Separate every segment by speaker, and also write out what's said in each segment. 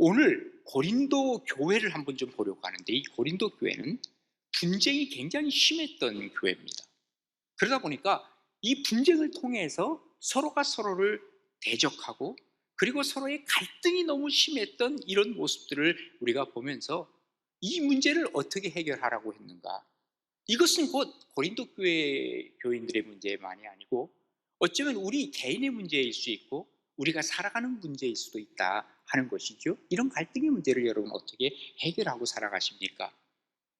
Speaker 1: 오늘 고린도 교회를 한번 좀 보려고 하는데, 이 고린도 교회는 분쟁이 굉장히 심했던 교회입니다. 그러다 보니까 이 분쟁을 통해서 서로가 서로를 대적하고, 그리고 서로의 갈등이 너무 심했던 이런 모습들을 우리가 보면서 이 문제를 어떻게 해결하라고 했는가, 이것은 곧 고린도 교회 교인들의 문제만이 아니고 어쩌면 우리 개인의 문제일 수 있고 우리가 살아가는 문제일 수도 있다 하는 것이죠. 이런 갈등의 문제를 여러분 어떻게 해결하고 살아가십니까?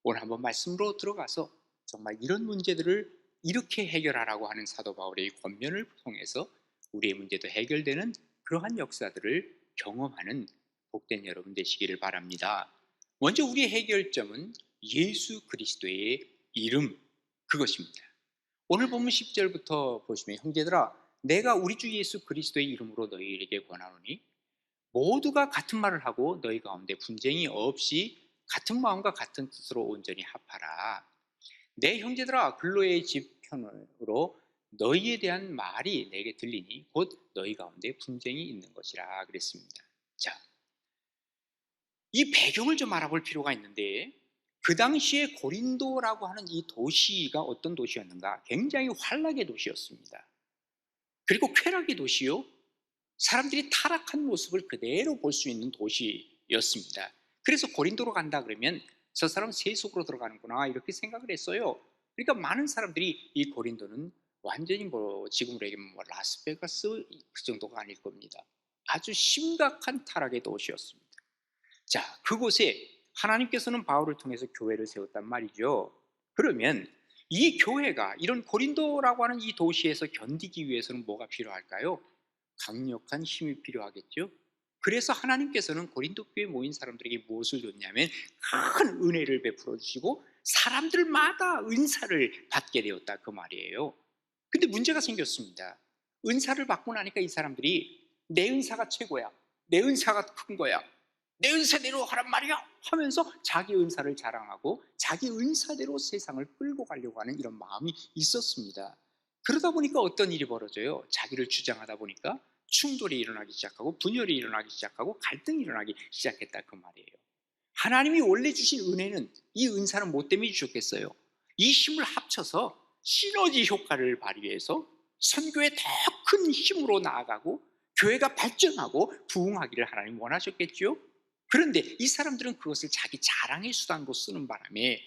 Speaker 1: 오늘 한번 말씀으로 들어가서 정말 이런 문제들을 이렇게 해결하라고 하는 사도 바울의 권면을 통해서 우리의 문제도 해결되는 그러한 역사들을 경험하는 복된 여러분 되시기를 바랍니다. 먼저 우리의 해결점은 예수 그리스도의 이름, 그것입니다. 오늘 본문 10절부터 보시면, 형제들아 내가 우리 주 예수 그리스도의 이름으로 너희에게 권하노니 모두가 같은 말을 하고 너희 가운데 분쟁이 없이 같은 마음과 같은 뜻으로 온전히 합하라. 내 형제들아 글로의 집 편으로 너희에 대한 말이 내게 들리니 곧 너희 가운데 분쟁이 있는 것이라 그랬습니다. 자, 이 배경을 좀 알아볼 필요가 있는데, 그 당시에 고린도라고 하는 이 도시가 어떤 도시였는가? 굉장히 환락의 도시였습니다. 그리고 쾌락의 도시요, 사람들이 타락한 모습을 그대로 볼 수 있는 도시였습니다. 그래서 고린도로 간다 그러면 저 사람 세속으로 들어가는구나 이렇게 생각을 했어요. 그러니까 많은 사람들이 이 고린도는 완전히 지금으로 얘기하면 라스베가스 그 정도가 아닐 겁니다. 아주 심각한 타락의 도시였습니다. 자, 그곳에 하나님께서는 바울을 통해서 교회를 세웠단 말이죠. 그러면 이 교회가 이런 고린도라고 하는 이 도시에서 견디기 위해서는 뭐가 필요할까요? 강력한 힘이 필요하겠죠. 그래서 하나님께서는 고린도 교회에 모인 사람들에게 무엇을 줬냐면 큰 은혜를 베풀어 주시고 사람들마다 은사를 받게 되었다, 그 말이에요. 근데 문제가 생겼습니다. 은사를 받고 나니까 이 사람들이 내 은사가 최고야, 내 은사가 큰 거야, 내 은사대로 하란 말이야 하면서 자기 은사를 자랑하고 자기 은사대로 세상을 끌고 가려고 하는 이런 마음이 있었습니다. 그러다 보니까 어떤 일이 벌어져요? 자기를 주장하다 보니까 충돌이 일어나기 시작하고 분열이 일어나기 시작하고 갈등이 일어나기 시작했다, 그 말이에요. 하나님이 원래 주신 은혜는, 이 은사는 뭐 때문에 주셨겠어요? 이 힘을 합쳐서 시너지 효과를 발휘해서 선교에 더 큰 힘으로 나아가고 교회가 발전하고 부흥하기를 하나님 원하셨겠죠. 그런데 이 사람들은 그것을 자기 자랑의 수단으로 쓰는 바람에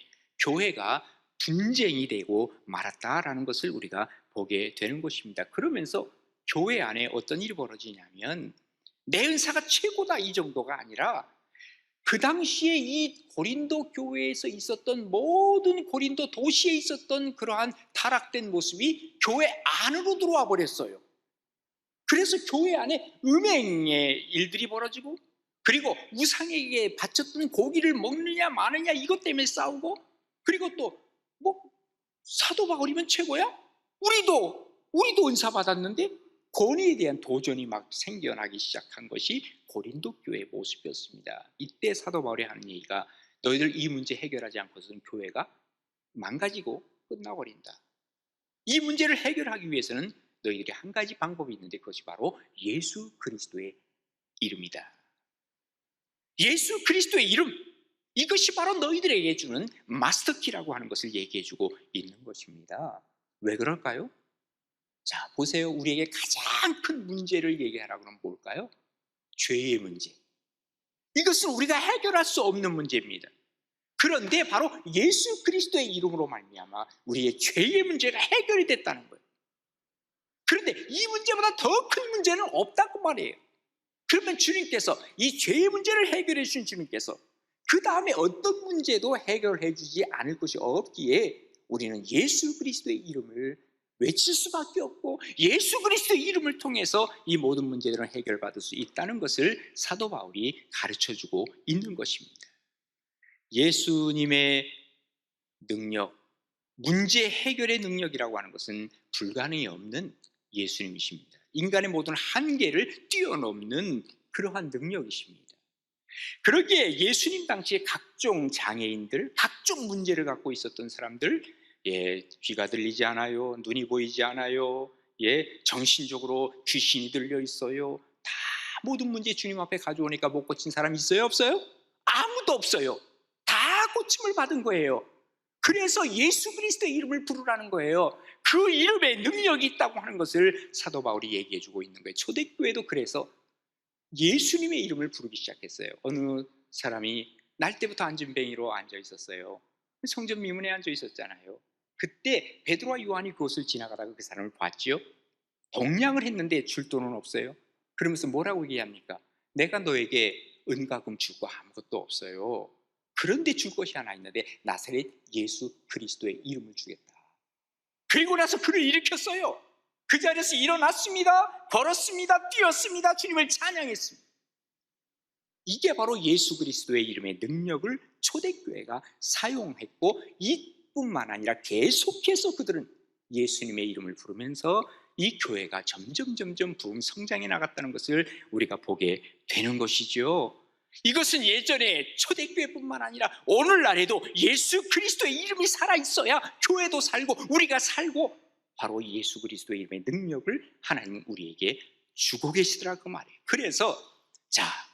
Speaker 1: 교회가 분쟁이 되고 말았다라는 것을 우리가 보게 되는 것입니다. 그러면서 교회 안에 어떤 일이 벌어지냐면, 내 은사가 최고다 이 정도가 아니라 그 당시에 이 고린도 교회에서 있었던 모든 고린도 도시에 있었던 그러한 타락된 모습이 교회 안으로 들어와 버렸어요. 그래서 교회 안에 음행의 일들이 벌어지고, 그리고 우상에게 바쳤던 고기를 먹느냐 마느냐 이것 때문에 싸우고, 그리고 또 사도 바울이면 최고야? 우리도 은사 받았는데, 권위에 대한 도전이 막 생겨나기 시작한 것이 고린도 교회의 모습이었습니다. 이때 사도 바울이 하는 얘기가, 너희들 이 문제 해결하지 않고서는 교회가 망가지고 끝나버린다. 이 문제를 해결하기 위해서는 너희들이 한 가지 방법이 있는데, 그것이 바로 예수 그리스도의 이름이다. 예수 그리스도의 이름, 이것이 바로 너희들에게 주는 마스터키라고 하는 것을 얘기해주고 있는 것입니다. 왜 그럴까요? 자, 보세요. 우리에게 가장 큰 문제를 얘기하라고 하면 뭘까요? 죄의 문제. 이것은 우리가 해결할 수 없는 문제입니다. 그런데 바로 예수 그리스도의 이름으로 말미암아 우리의 죄의 문제가 해결이 됐다는 거예요. 그런데 이 문제보다 더 큰 문제는 없다고 말이에요. 그러면 주님께서, 이 죄의 문제를 해결해 주신 주님께서 그 다음에 어떤 문제도 해결해 주지 않을 것이 없기에 우리는 예수 그리스도의 이름을 외칠 수밖에 없고, 예수 그리스도의 이름을 통해서 이 모든 문제들은 해결받을 수 있다는 것을 사도 바울이 가르쳐주고 있는 것입니다. 예수님의 능력, 문제 해결의 능력이라고 하는 것은 불가능이 없는 예수님이십니다. 인간의 모든 한계를 뛰어넘는 그러한 능력이십니다. 그러기에 예수님 당시에 각종 장애인들, 각종 문제를 갖고 있었던 사람들, 귀가 들리지 않아요, 눈이 보이지 않아요, 정신적으로 귀신이 들려 있어요, 다 모든 문제 주님 앞에 가져오니까 못 고친 사람 있어요, 없어요? 아무도 없어요. 다 고침을 받은 거예요. 그래서 예수 그리스도의 이름을 부르라는 거예요. 그 이름에 능력이 있다고 하는 것을 사도 바울이 얘기해 주고 있는 거예요. 초대교회도 그래서 예수님의 이름을 부르기 시작했어요. 어느 사람이 날 때부터 안진뱅이로 앉아 있었어요. 성전 미문에 앉아 있었잖아요. 그때 베드로와 요한이 그곳을 지나가다가 그 사람을 봤지요. 동냥을 했는데 줄 돈은 없어요. 그러면서 뭐라고 얘기합니까? 내가 너에게 은과 금 줄 거 아무것도 없어요. 그런데 줄 것이 하나 있는데 나사렛 예수 그리스도의 이름을 주겠다. 그리고 나서 그를 일으켰어요. 그 자리에서 일어났습니다. 걸었습니다. 뛰었습니다. 주님을 찬양했습니다. 이게 바로 예수 그리스도의 이름의 능력을 초대교회가 사용했고, 이뿐만 아니라 계속해서 그들은 예수님의 이름을 부르면서 이 교회가 점점 부흥 성장해 나갔다는 것을 우리가 보게 되는 것이죠. 이것은 예전에 초대교회뿐만 아니라 오늘날에도 예수 그리스도의 이름이 살아있어야 교회도 살고 우리가 살고, 바로 예수 그리스도의 이름의 능력을 하나님은 우리에게 주고 계시더라 그 말이에요. 그래서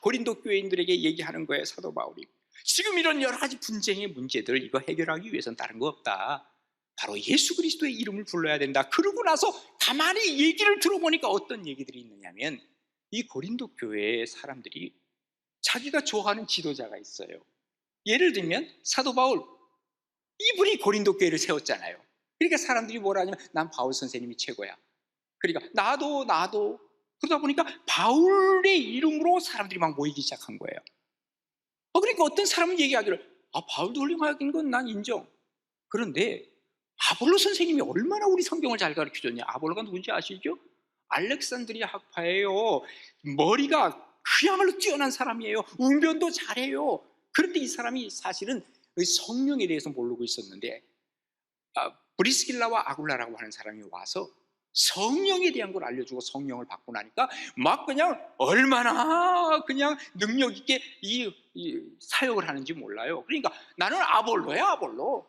Speaker 1: 고린도 교회인들에게 얘기하는 거예요, 사도 바울이. 지금 이런 여러 가지 분쟁의 문제들 이거 해결하기 위해서는 다른 거 없다. 바로 예수 그리스도의 이름을 불러야 된다. 그러고 나서 가만히 얘기를 들어보니까 어떤 얘기들이 있느냐면, 이 고린도 교회의 사람들이 자기가 좋아하는 지도자가 있어요. 예를 들면 사도 바울, 이분이 고린도 교회를 세웠잖아요. 그러니까 사람들이 뭐라 하냐면 난 바울 선생님이 최고야. 그러니까 나도 그러다 보니까 바울의 이름으로 사람들이 막 모이기 시작한 거예요. 그러니까 어떤 사람은 얘기하기를 바울도 훌륭하긴 건 난 인정. 그런데 아볼로 선생님이 얼마나 우리 성경을 잘 가르쳐줬냐. 아볼로가 누군지 아시죠? 알렉산드리아 학파예요. 머리가 그야말로 뛰어난 사람이에요. 웅변도 잘해요. 그런데 이 사람이 사실은 성령에 대해서 모르고 있었는데, 브리스길라와 아굴라라고 하는 사람이 와서 성령에 대한 걸 알려주고 성령을 받고 나니까 막 그냥 얼마나 그냥 능력 있게 이 사역을 하는지 몰라요. 그러니까 나는 아볼로야, 아볼로.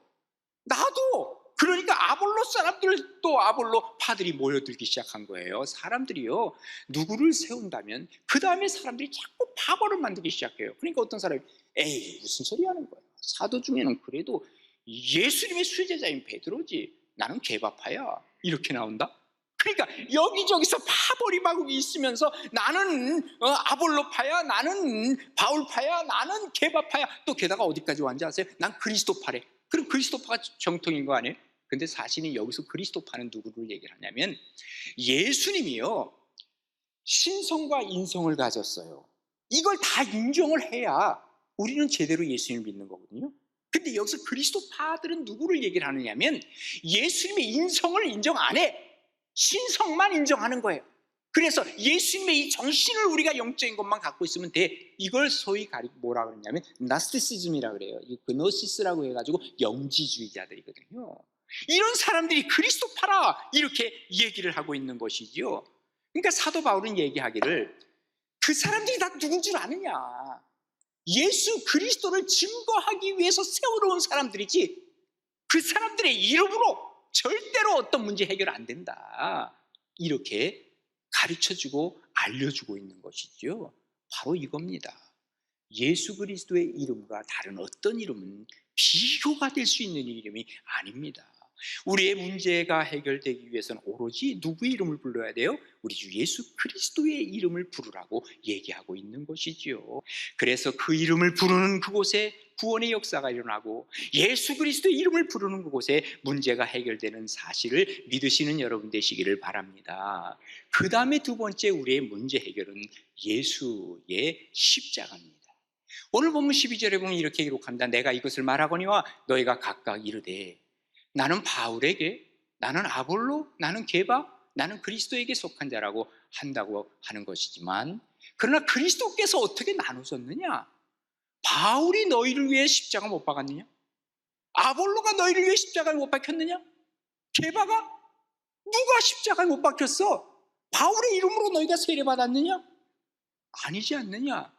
Speaker 1: 나도. 그러니까 아볼로 사람들, 또 아볼로 파들이 모여들기 시작한 거예요. 사람들이요, 누구를 세운다면 그 다음에 사람들이 자꾸 바보를 만들기 시작해요. 그러니까 어떤 사람이 에이 무슨 소리 하는 거야. 사도 중에는 그래도 예수님의 수제자인 베드로지, 나는 개바파야, 이렇게 나온다. 그러니까 여기저기서 파벌이 있으면서 나는 아볼로파야, 나는 바울파야, 나는 개바파야, 또 게다가 어디까지 왔는지 아세요? 난 그리스도파래. 그럼 그리스도파가 정통인 거 아니에요? 근데 사실은 여기서 그리스도파는 누구를 얘기를 하냐면, 예수님이요 신성과 인성을 가졌어요. 이걸 다 인정을 해야 우리는 제대로 예수님을 믿는 거거든요. 근데 여기서 그리스도파들은 누구를 얘기를 하느냐면, 예수님의 인성을 인정 안 해. 신성만 인정하는 거예요. 그래서 예수님의 이 정신을 우리가 영적인 것만 갖고 있으면 돼. 이걸 소위 뭐라 그러냐면 나스티시즘이라 그래요. 이 그노시스라고 해가지고 영지주의자들이거든요. 이런 사람들이 그리스도파라 이렇게 얘기를 하고 있는 것이지요. 그러니까 사도 바울은 얘기하기를, 그 사람들이 다 누군 줄 아느냐. 예수 그리스도를 증거하기 위해서 세워놓은 사람들이지, 그 사람들의 이름으로 절대로 어떤 문제 해결 안 된다. 이렇게 가르쳐주고 알려주고 있는 것이죠. 바로 이겁니다. 예수 그리스도의 이름과 다른 어떤 이름은 비교가 될 수 있는 이름이 아닙니다. 우리의 문제가 해결되기 위해서는 오로지 누구의 이름을 불러야 돼요? 우리 주 예수 그리스도의 이름을 부르라고 얘기하고 있는 것이지요. 그래서 그 이름을 부르는 그곳에 구원의 역사가 일어나고, 예수 그리스도의 이름을 부르는 그곳에 문제가 해결되는 사실을 믿으시는 여러분 되시기를 바랍니다. 그 다음에 두 번째 우리의 문제 해결은 예수의 십자가입니다. 오늘 본문 12절에 보면 이렇게 기록합니다. 내가 이것을 말하거니와 너희가 각각 이르되 나는 바울에게, 나는 아볼로, 나는 게바, 나는 그리스도에게 속한 자라고 한다고 하는 것이지만, 그러나 그리스도께서 어떻게 나누셨느냐? 바울이 너희를 위해 십자가 못 박았느냐? 아볼로가 너희를 위해 십자가를 못 박혔느냐? 게바가? 누가 십자가를 못 박혔어? 바울의 이름으로 너희가 세례받았느냐? 아니지 않느냐?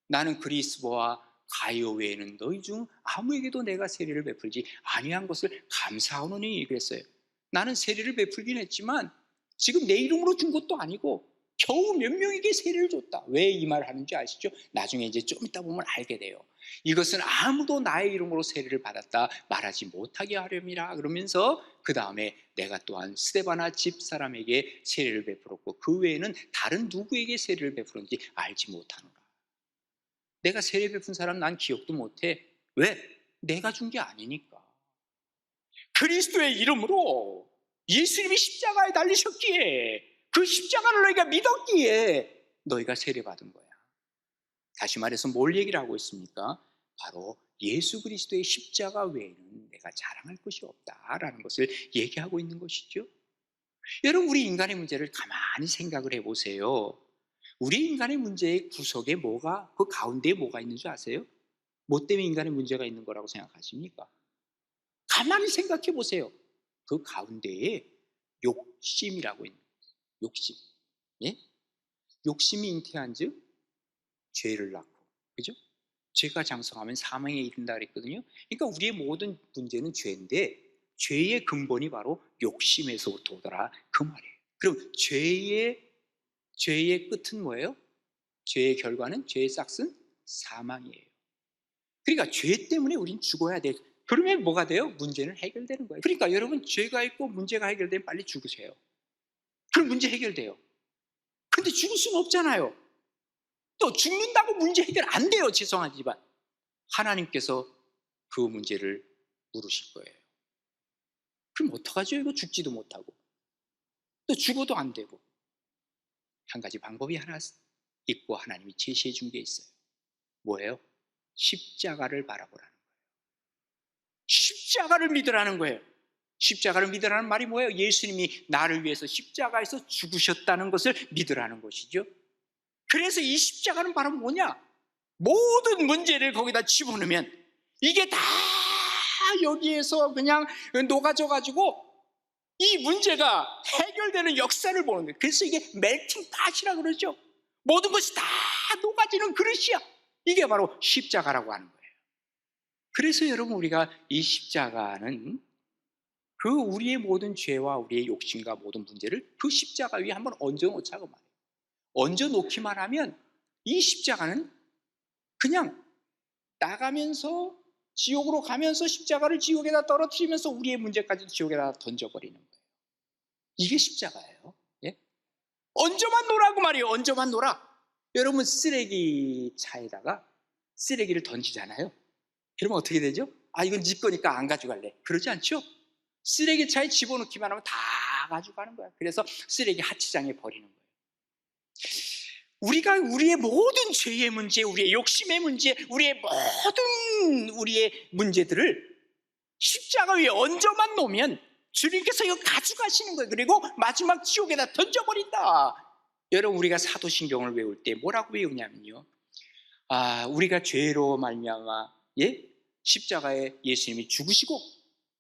Speaker 1: 나는 그리스도와 가이오 외에는 너희 중 아무에게도 내가 세례를 베풀지 아니한 것을 감사하노니 그랬어요. 나는 세례를 베풀긴 했지만 지금 내 이름으로 준 것도 아니고 겨우 몇 명에게 세례를 줬다. 왜 이 말을 하는지 아시죠? 나중에 이제 좀 이따 보면 알게 돼요. 이것은 아무도 나의 이름으로 세례를 받았다 말하지 못하게 하렴이라. 그러면서 그 다음에 내가 또한 스데바나 집 사람에게 세례를 베풀었고 그 외에는 다른 누구에게 세례를 베풀었는지 알지 못하노라. 내가 세례 베푼 사람 난 기억도 못해. 왜? 내가 준 게 아니니까. 그리스도의 이름으로 예수님이 십자가에 달리셨기에 그 십자가를 너희가 믿었기에 너희가 세례받은 거야. 다시 말해서 뭘 얘기를 하고 있습니까? 바로 예수 그리스도의 십자가 외에는 내가 자랑할 것이 없다라는 것을 얘기하고 있는 것이죠. 여러분, 우리 인간의 문제를 가만히 생각을 해보세요. 우리 인간의 문제의 구석에 뭐가, 그 가운데에 뭐가 있는 줄 아세요? 뭐 때문에 인간의 문제가 있는 거라고 생각하십니까? 가만히 생각해 보세요. 그 가운데에 욕심이라고 있는 거예요. 욕심. 예? 욕심이 잉태한 즉 죄를 낳고, 그죠? 죄가 장성하면 사망에 이른다 그랬거든요. 그러니까 우리의 모든 문제는 죄인데 죄의 근본이 바로 욕심에서부터 오더라 그 말이에요. 그럼 죄의 끝은 뭐예요? 죄의 결과는, 죄의 싹은 사망이에요. 그러니까 죄 때문에 우린 죽어야 돼. 그러면 뭐가 돼요? 문제는 해결되는 거예요. 그러니까 여러분, 죄가 있고 문제가 해결되면 빨리 죽으세요. 그럼 문제 해결돼요. 근데 죽을 수는 없잖아요. 또 죽는다고 문제 해결 안 돼요. 죄송하지만 하나님께서 그 문제를 물으실 거예요. 그럼 어떡하죠? 이거 죽지도 못하고 또 죽어도 안 되고. 한 가지 방법이 하나 있고 하나님이 제시해 준 게 있어요. 뭐예요? 십자가를 바라보라는 거예요. 십자가를 믿으라는 거예요. 십자가를 믿으라는 말이 뭐예요? 예수님이 나를 위해서 십자가에서 죽으셨다는 것을 믿으라는 것이죠. 그래서 이 십자가는 바로 뭐냐? 모든 문제를 거기다 집어넣으면 이게 다 여기에서 그냥 녹아져 가지고 이 문제가 해결되는 역사를 보는 거예요. 그래서 이게 멜팅 팟이라고 그러죠. 모든 것이 다 녹아지는 그릇이야. 이게 바로 십자가라고 하는 거예요. 그래서 여러분, 우리가 이 십자가는 그 우리의 모든 죄와 우리의 욕심과 모든 문제를 그 십자가 위에 한번 얹어놓자고 말해요. 얹어놓기만 하면 이 십자가는 그냥 나가면서 지옥으로 가면서 십자가를 지옥에다 떨어뜨리면서 우리의 문제까지도 지옥에다 던져버리는 거예요. 이게 십자가예요. 예? 얹어만 놓으라고 말이에요. 얹어만 놓으라. 여러분, 쓰레기 차에다가 쓰레기를 던지잖아요. 그러면 어떻게 되죠? 아, 이건 네 거니까 안 가져갈래. 그러지 않죠? 쓰레기 차에 집어넣기만 하면 다 가져가는 거야. 그래서 쓰레기 하치장에 버리는 거예요. 우리가 우리의 모든 죄의 문제, 우리의 욕심의 문제, 우리의 문제들을 십자가 위에 얹어만 놓으면 주님께서 이거 가져가시는 거예요. 그리고 마지막 지옥에다 던져버린다. 여러분, 우리가 사도신경을 외울 때 뭐라고 외우냐면요, 우리가 죄로 말미암아 십자가에 예수님이 죽으시고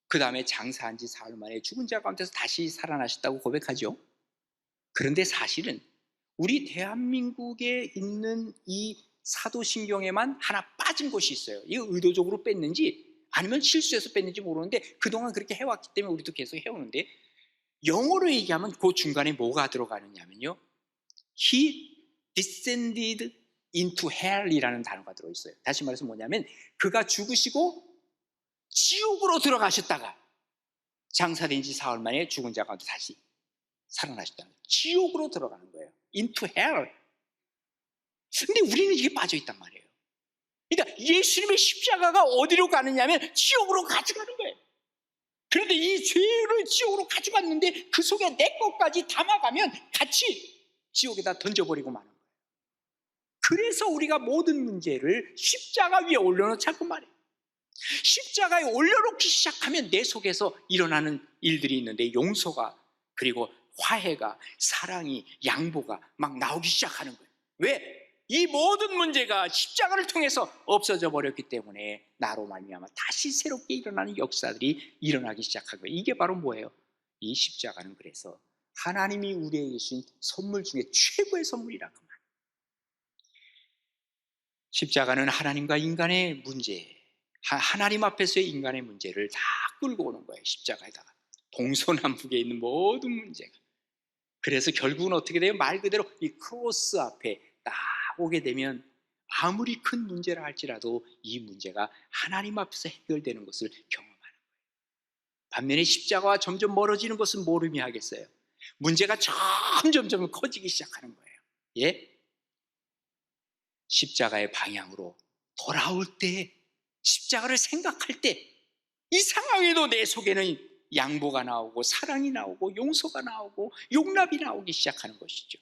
Speaker 1: 그 다음에 장사한 지 사흘 만에 죽은 자 가운데서 다시 살아나셨다고 고백하죠. 그런데 사실은 우리 대한민국에 있는 이 사도신경에만 하나 빠진 것이 있어요. 이거 의도적으로 뺐는지 아니면 실수해서 뺐는지 모르는데 그동안 그렇게 해왔기 때문에 우리도 계속 해오는데, 영어로 얘기하면 그 중간에 뭐가 들어가느냐면요, He descended into hell이라는 단어가 들어있어요. 다시 말해서 뭐냐면 그가 죽으시고 지옥으로 들어가셨다가 장사된 지 사흘 만에 죽은 자 가운데 다시 살아나셨다는 거예요. 지옥으로 들어가는 거예요. into hell. 근데 우리는 이게 빠져있단 말이에요. 그러니까 예수님의 십자가가 어디로 가느냐면 지옥으로 가져가는 거예요. 그런데 이 죄를 지옥으로 가져갔는데 그 속에 내 것까지 담아가면 같이 지옥에다 던져버리고 마는 거예요. 그래서 우리가 모든 문제를 십자가 위에 올려놓자고 말이에요. 십자가에 올려놓기 시작하면 내 속에서 일어나는 일들이 있는데 용서가, 그리고 화해가, 사랑이, 양보가 막 나오기 시작하는 거예요. 왜? 이 모든 문제가 십자가를 통해서 없어져 버렸기 때문에 나로 말미암아 다시 새롭게 일어나는 역사들이 일어나기 시작한 거예요. 이게 바로 뭐예요? 이 십자가는 그래서 하나님이 우리에게 주신 선물 중에 최고의 선물이라고 말해요. 십자가는 하나님과 인간의 문제, 하나님 앞에서의 인간의 문제를 다 끌고 오는 거예요. 십자가에다가 동서남북에 있는 모든 문제가. 그래서 결국은 어떻게 돼요? 말 그대로 이 크로스 앞에 딱 오게 되면 아무리 큰 문제라 할지라도 이 문제가 하나님 앞에서 해결되는 것을 경험하는 거예요. 반면에 십자가와 점점 멀어지는 것은 뭘 의미하겠어요? 문제가 점점 커지기 시작하는 거예요. 예? 십자가의 방향으로 돌아올 때, 십자가를 생각할 때 이상하게도 내 속에는 양보가 나오고 사랑이 나오고 용서가 나오고 용납이 나오기 시작하는 것이죠.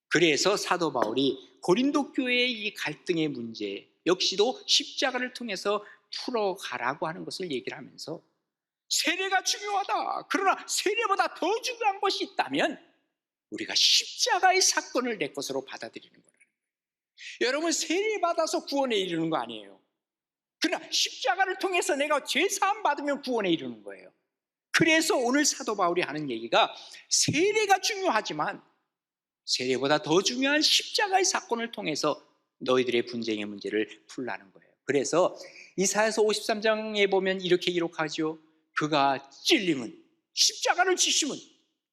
Speaker 1: 그래서 사도 바울이 고린도 교회의 이 갈등의 문제 역시도 십자가를 통해서 풀어가라고 하는 것을 얘기를 하면서, 세례가 중요하다, 그러나 세례보다 더 중요한 것이 있다면 우리가 십자가의 사건을 내 것으로 받아들이는 거예요. 여러분, 세례 받아서 구원에 이르는 거 아니에요. 그러나 십자가를 통해서 내가 죄사함 받으면 구원에 이르는 거예요. 그래서 오늘 사도 바울이 하는 얘기가, 세례가 중요하지만 세례보다 더 중요한 십자가의 사건을 통해서 너희들의 분쟁의 문제를 풀라는 거예요. 그래서 이사야서 53장에 보면 이렇게 기록하죠. 그가 찔림은, 십자가를 지심은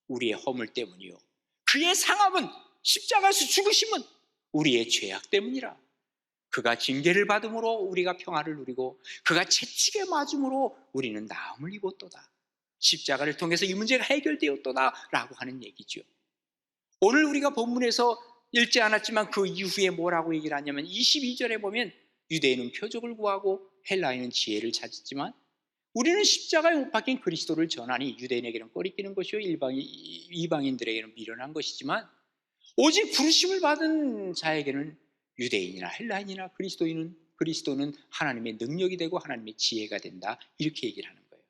Speaker 1: 우리의 허물 때문이요, 그의 상함은, 십자가에서 죽으심은 우리의 죄악 때문이라. 그가 징계를 받음으로 우리가 평화를 누리고 그가 채찍에 맞음으로 우리는 나음을 입었도다. 십자가를 통해서 이 문제가 해결되었도다 라고 하는 얘기죠. 오늘 우리가 본문에서 읽지 않았지만 그 이후에 뭐라고 얘기를 하냐면 22절에 보면, 유대인은 표적을 구하고 헬라인은 지혜를 찾았지만 우리는 십자가에 못 박힌 그리스도를 전하니 유대인에게는 꺼리끼는 것이요 이방인들에게는 미련한 것이지만 오직 부르심을 받은 자에게는 유대인이나 헬라인이나 그리스도는 하나님의 능력이 되고 하나님의 지혜가 된다, 이렇게 얘기를 하는 거예요.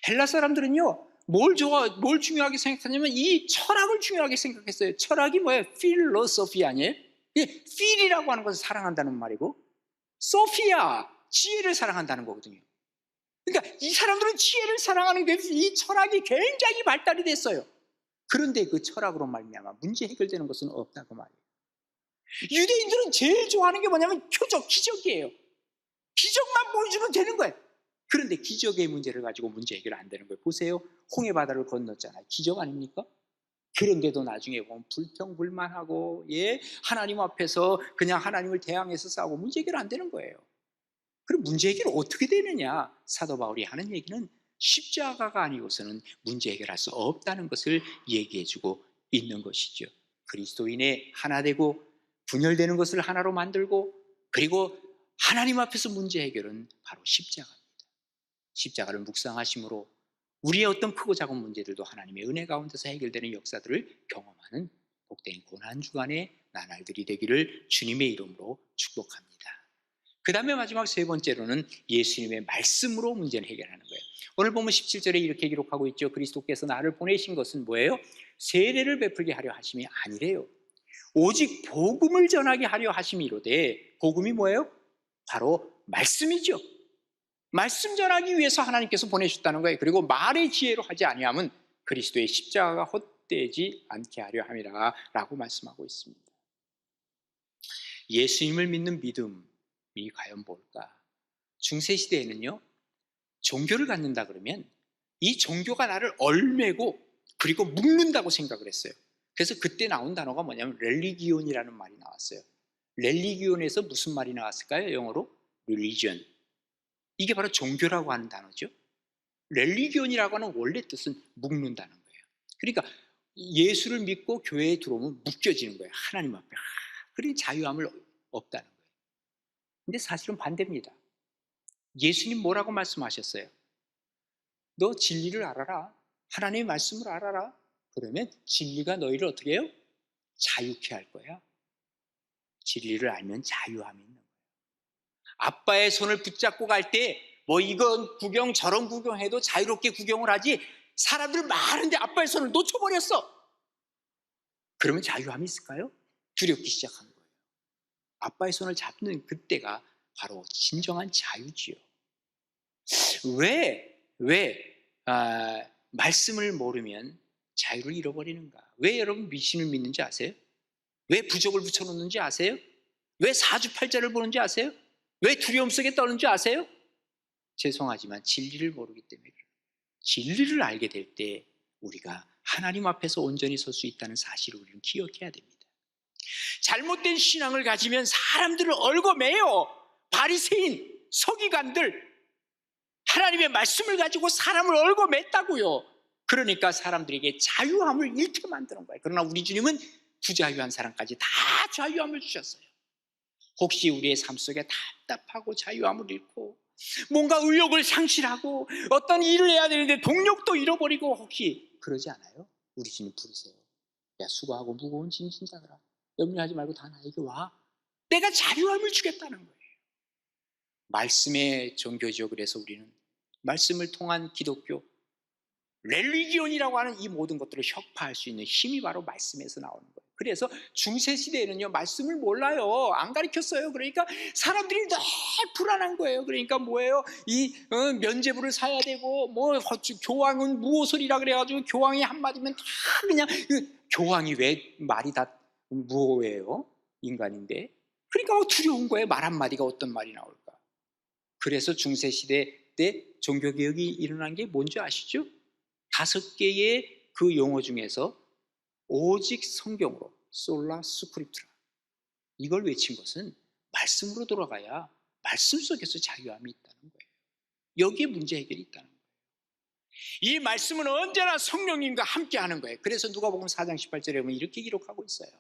Speaker 1: 헬라 사람들은요, 뭘 중요하게 생각하냐면 이 철학을 중요하게 생각했어요. 철학이 뭐예요? 필로소피 아니에요? 필이라고 하는 것은 사랑한다는 말이고, 소피아, 지혜를 사랑한다는 거거든요. 그러니까 이 사람들은 지혜를 사랑하는 게, 이 철학이 굉장히 발달이 됐어요. 그런데 그 철학으로 말미암아 문제 해결되는 것은 없다고 말이에요. 유대인들은 제일 좋아하는 게 뭐냐면 표적, 기적이에요. 기적만 보여주면 되는 거예요. 그런데 기적의 문제를 가지고 문제 해결 안 되는 거예요. 보세요, 홍해 바다를 건넜잖아요. 기적 아닙니까? 그런데도 나중에 보면 불평불만하고, 하나님 앞에서 그냥 하나님을 대항해서 싸우고 문제 해결 안 되는 거예요. 그럼 문제 해결 어떻게 되느냐? 사도 바울이 하는 얘기는 십자가가 아니고서는 문제 해결할 수 없다는 것을 얘기해주고 있는 것이죠. 그리스도인의 하나 되고 분열되는 것을 하나로 만들고, 그리고 하나님 앞에서 문제 해결은 바로 십자가입니다. 십자가를 묵상하심으로 우리의 어떤 크고 작은 문제들도 하나님의 은혜 가운데서 해결되는 역사들을 경험하는 복된 고난주간의 나날들이 되기를 주님의 이름으로 축복합니다. 그 다음에 마지막 세 번째로는 예수님의 말씀으로 문제를 해결하는 거예요. 오늘 보면 17절에 이렇게 기록하고 있죠. 그리스도께서 나를 보내신 것은 뭐예요? 세례를 베풀게 하려 하심이 아니래요. 오직 복음을 전하게 하려 하심이로되, 복음이 뭐예요? 바로 말씀이죠. 말씀 전하기 위해서 하나님께서 보내셨다는 거예요. 그리고 말의 지혜로 하지 아니하면 그리스도의 십자가가 헛되지 않게 하려 함이라 라고 말씀하고 있습니다. 예수님을 믿는 믿음이 과연 뭘까? 중세시대에는요, 종교를 갖는다 그러면 이 종교가 나를 얼매고 그리고 묶는다고 생각을 했어요. 그래서 그때 나온 단어가 뭐냐면 렐리기온이라는 말이 나왔어요. 렐리기온에서 무슨 말이 나왔을까요? 영어로 religion. 이게 바로 종교라고 하는 단어죠. 렐리기온이라고 하는 원래 뜻은 묶는다는 거예요. 그러니까 예수를 믿고 교회에 들어오면 묶여지는 거예요. 하나님 앞에. 그러니 자유함을 없다는 거예요. 근데 사실은 반대입니다. 예수님 뭐라고 말씀하셨어요? 너 진리를 알아라. 하나님의 말씀을 알아라. 그러면 진리가 너희를 어떻게 해요? 자유케 할 거야. 진리를 알면 자유함이 있는 거예요. 아빠의 손을 붙잡고 갈 때 뭐 이건 구경 저런 구경해도 자유롭게 구경을 하지, 사람들 많은데 아빠의 손을 놓쳐버렸어. 그러면 자유함이 있을까요? 두렵기 시작한 거예요. 아빠의 손을 잡는 그때가 바로 진정한 자유지요. 말씀을 모르면 자유를 잃어버리는가? 왜 여러분 미신을 믿는지 아세요? 왜 부적을 붙여놓는지 아세요? 왜 사주팔자를 보는지 아세요? 왜 두려움 속에 떠는지 아세요? 죄송하지만 진리를 모르기 때문에 그래요. 진리를 알게 될 때 우리가 하나님 앞에서 온전히 설 수 있다는 사실을 우리는 기억해야 됩니다. 잘못된 신앙을 가지면 사람들을 얽어매요. 바리새인, 서기관들, 하나님의 말씀을 가지고 사람을 얽어맸다고요. 그러니까 사람들에게 자유함을 잃게 만드는 거예요. 그러나 우리 주님은 부자유한 사람까지 다 자유함을 주셨어요. 혹시 우리의 삶 속에 답답하고 자유함을 잃고 뭔가 의욕을 상실하고 어떤 일을 해야 되는데 동력도 잃어버리고 혹시 그러지 않아요? 우리 주님 부르세요. 야, 수고하고 무거운 짐 진 자들아, 염려하지 말고 다 나에게 와. 내가 자유함을 주겠다는 거예요. 말씀의 종교죠. 그래서 우리는 말씀을 통한 기독교, 렐리기온이라고 하는 이 모든 것들을 혁파할 수 있는 힘이 바로 말씀에서 나오는 거예요. 그래서 중세시대에는요, 말씀을 몰라요. 안 가르쳤어요. 그러니까 사람들이 늘 불안한 거예요. 그러니까 뭐예요? 면죄부를 사야 되고, 교황은 무오설이라 그래가지고 교황이 한마디면 다 그냥, 교황이 왜 말이 다 무오예요? 인간인데. 그러니까 두려운 거예요. 말 한마디가 어떤 말이 나올까. 그래서 중세시대 때 종교개혁이 일어난 게 뭔지 아시죠? 5개의 그 용어 중에서 오직 성경으로, 솔라 스크립트라, 이걸 외친 것은 말씀으로 돌아가야 말씀 속에서 자유함이 있다는 거예요. 여기에 문제 해결이 있다는 거예요. 이 말씀은 언제나 성령님과 함께 하는 거예요. 그래서 누가복음 4장 18절에 보면 이렇게 기록하고 있어요.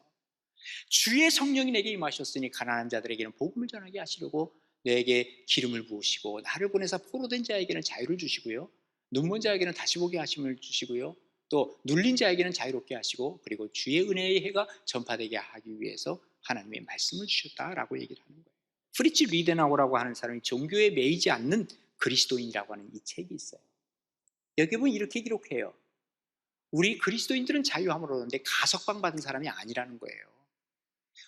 Speaker 1: 주의 성령이 내게 임하셨으니 가난한 자들에게는 복음을 전하게 하시려고 내게 기름을 부으시고 나를 보내사 포로된 자에게는 자유를 주시고요, 눈먼 자에게는 다시 보게 하심을 주시고요, 또 눌린 자에게는 자유롭게 하시고, 그리고 주의 은혜의 해가 전파되게 하기 위해서 하나님의 말씀을 주셨다라고 얘기를 하는 거예요. 프리츠 리데나우라고 하는 사람이 종교에 매이지 않는 그리스도인이라고 하는 이 책이 있어요. 여기 보면 이렇게 기록해요. 우리 그리스도인들은 자유함을 얻었는데 가석방 받은 사람이 아니라는 거예요.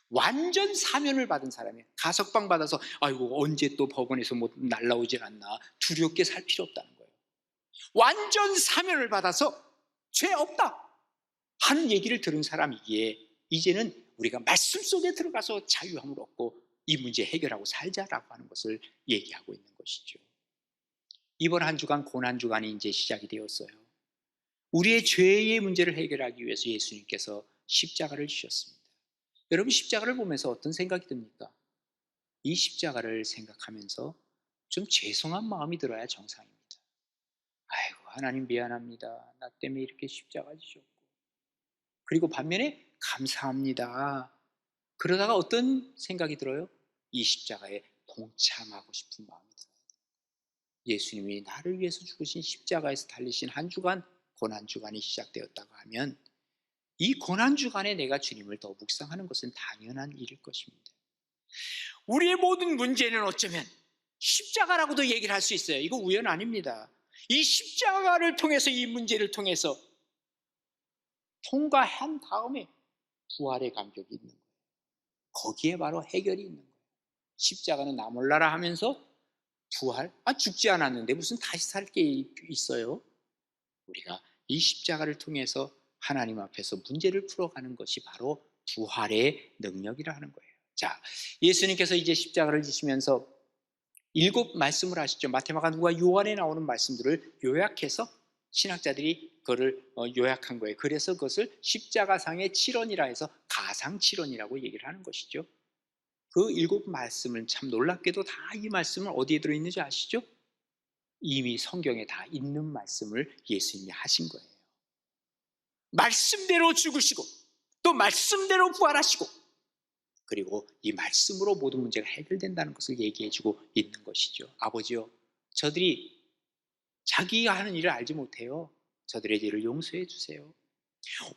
Speaker 1: 완전 사면을 받은 사람이에요. 가석방 받아서 아이고 언제 또 법원에서 뭐 날라오질 않나 두렵게 살 필요 없다는 거예요. 완전 사면을 받아서 죄 없다 하는 얘기를 들은 사람이기에 이제는 우리가 말씀 속에 들어가서 자유함을 얻고 이 문제 해결하고 살자라고 하는 것을 얘기하고 있는 것이죠. 이번 한 주간 고난주간이 이제 시작이 되었어요. 우리의 죄의 문제를 해결하기 위해서 예수님께서 십자가를 지셨습니다. 여러분, 십자가를 보면서 어떤 생각이 듭니까? 이 십자가를 생각하면서 좀 죄송한 마음이 들어야 정상입니다. 아이고 하나님 미안합니다. 나 때문에 이렇게 십자가 지셨고, 그리고 반면에 감사합니다. 그러다가 어떤 생각이 들어요? 이 십자가에 동참하고 싶은 마음이 들어요. 예수님이 나를 위해서 죽으신 십자가에서 달리신 한 주간, 고난주간이 시작되었다고 하면 이 고난주간에 내가 주님을 더 묵상하는 것은 당연한 일일 것입니다. 우리의 모든 문제는 어쩌면 십자가라고도 얘기를 할 수 있어요. 이거 우연 아닙니다. 이 십자가를 통해서, 이 문제를 통해서 통과한 다음에 부활의 감격이 있는 거예요. 거기에 바로 해결이 있는 거예요. 십자가는 나 몰라라 하면서 부활? 죽지 않았는데 무슨 다시 살 게 있어요? 우리가 이 십자가를 통해서 하나님 앞에서 문제를 풀어가는 것이 바로 부활의 능력이라 하는 거예요. 자, 예수님께서 이제 십자가를 지시면서 7 말씀을 하시죠. 마태마가, 누가, 요한에 나오는 말씀들을 요약해서 신학자들이 그거를 요약한 거예요. 그래서 그것을 십자가상의 7원이라 해서 가상 7원이라고 얘기를 하는 것이죠. 그 7 말씀은 참 놀랍게도 다 이 말씀은 어디에 들어있는지 아시죠? 이미 성경에 다 있는 말씀을 예수님이 하신 거예요. 말씀대로 죽으시고 또 말씀대로 부활하시고, 그리고 이 말씀으로 모든 문제가 해결된다는 것을 얘기해주고 있는 것이죠. 아버지요, 저들이 자기가 하는 일을 알지 못해요. 저들의 죄를 용서해 주세요.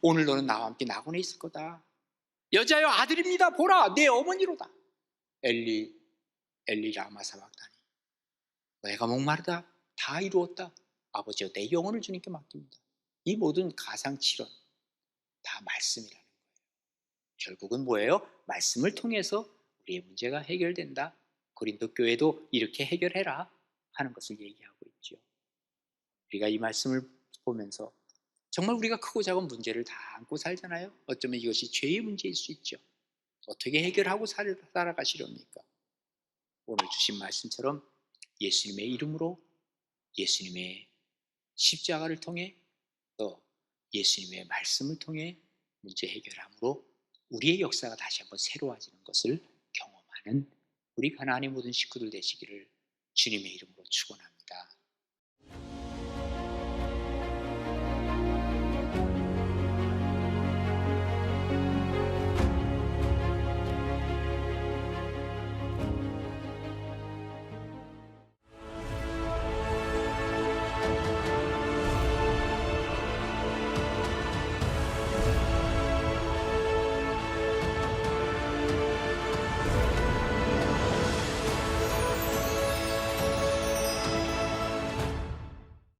Speaker 1: 오늘 너는 나와 함께 낙원에 있을 거다. 여자여, 아들입니다. 보라, 내 어머니로다. 엘리 엘리 라마 사박다니, 내가 목마르다. 다 이루었다. 아버지여, 내 영혼을 주님께 맡깁니다. 이 모든 가상칠언 다 말씀이라는 거예요. 결국은 뭐예요? 말씀을 통해서 우리의 문제가 해결된다. 고린도 교회도 이렇게 해결해라 하는 것을 얘기하고 있죠. 우리가 이 말씀을 보면서 정말 우리가 크고 작은 문제를 다 안고 살잖아요. 어쩌면 이것이 죄의 문제일 수 있죠. 어떻게 해결하고 살아가시렵니까? 오늘 주신 말씀처럼 예수님의 이름으로, 예수님의 십자가를 통해, 또 예수님의 말씀을 통해 문제 해결함으로 우리의 역사가 다시 한번 새로워지는 것을 경험하는 우리 가나안의 모든 식구들 되시기를 주님의 이름으로 축원합니다.